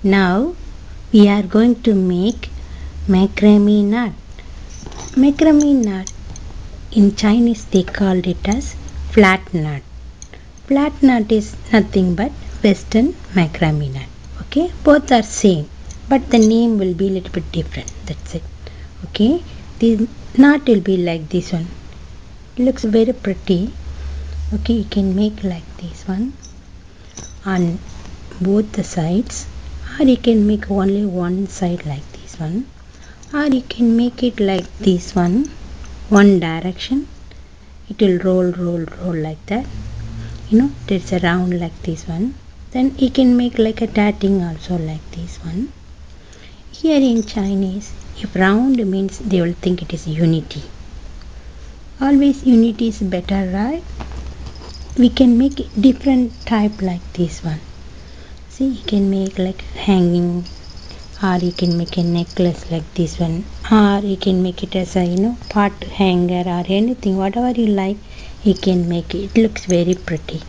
Now we are going to make macrame knot. Macrame knot, in Chinese they called it as flat knot. Flat knot is nothing but western macrame knot. Okay, both are same, but the name will be a little bit different. That's it. Okay, the knot will be like this one. It looks very pretty. Okay, you can make like this one on both the sides, or you can make only one side like this one, or you can make it like this one direction. It will roll like that. There's a round like this one. Then you can make like a tatting also like this one. Here in Chinese, if round means they will think it is unity. Always unity is better, right? We can make different type like this one. See, you can make like hanging, or you can make a necklace like this one, or you can make it as a pot hanger or anything, whatever you like, you can make it. It looks very pretty.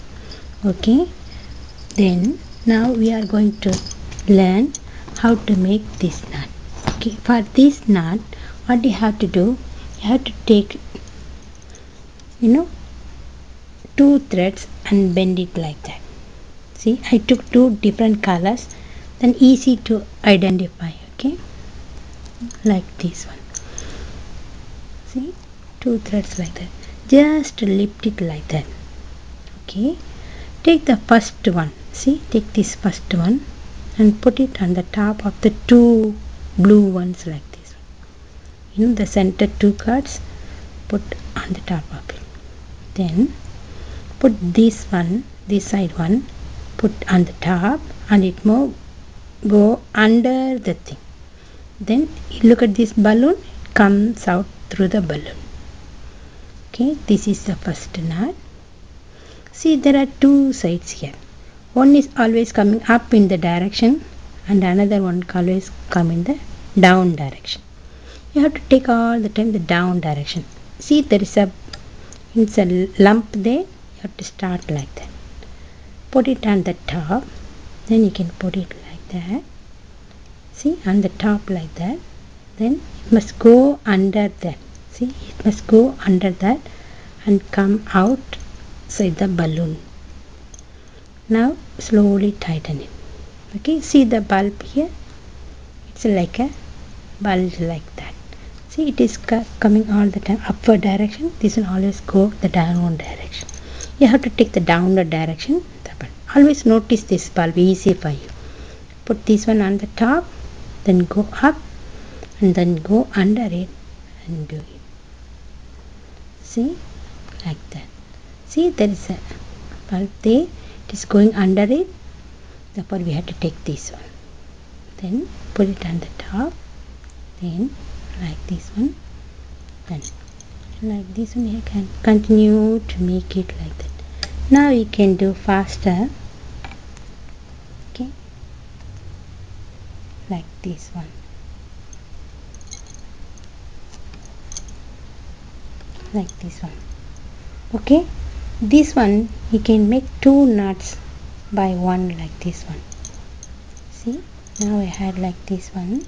Okay, then now we are going to learn how to make this knot. Okay, for this knot, what you have to do, you have to take 2 threads and bend it like that. See, I took 2 different colors, then easy to identify. Okay, like this one. See, 2 threads like that. Just lift it like that. Okay, take the first one. See, take this first one and put it on the top of the 2 blue ones like this. The center 2 cards, put on the top of it. Then put this side one, put on the top, and it will go under the thing. Then you look at this balloon, it comes out through the balloon. Okay, this is the first knot. See, there are 2 sides here. One is always coming up in the direction, and another one always come in the down direction. You have to take all the time the down direction. See, there is a lump there. You have to start like that. Put it on the top. Then you can put it like that. See, on the top like that. Then it must go under that. See, it must go under that and come outside the balloon. Now slowly tighten it. Okay, see the bulb here? It's like a bulge like that. See, it is coming all the time upward direction. This will always go the downward direction. You have to take the downward direction. Always notice this bulb, easy for you. Put this one on the top, then go up, and then go under it and do it. See, like that. See, there is a bulb there. It is going under it. Therefore, we have to take this one. Then put it on the top. Then like this one. Then like this one. You can continue to make it like that. Now you can do faster. Okay, like this one. Like this one. Okay, this one you can make 2 knots by 1 like this one. See, now I had like this one.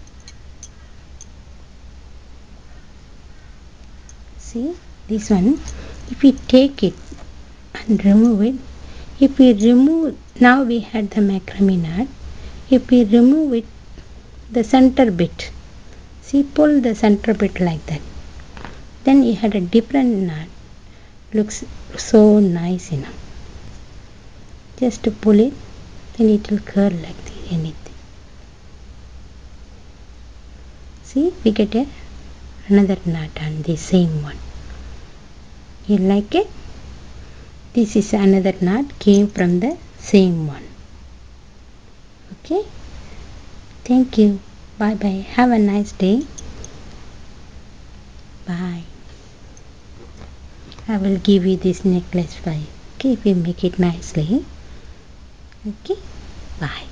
See, this one, if we take it and remove it, if we remove, now we had the macrame knot. If we remove it, the center bit, see, pull the center bit like that, then you had a different knot. Looks so nice, just to pull it, then it will curl like this, anything. See, we get another knot on the same one. You like it? This is another knot, came from the same one. Okay, thank you. Bye bye. Have a nice day. Bye. I will give you this necklace for you. Okay, if you make it nicely. Okay, bye.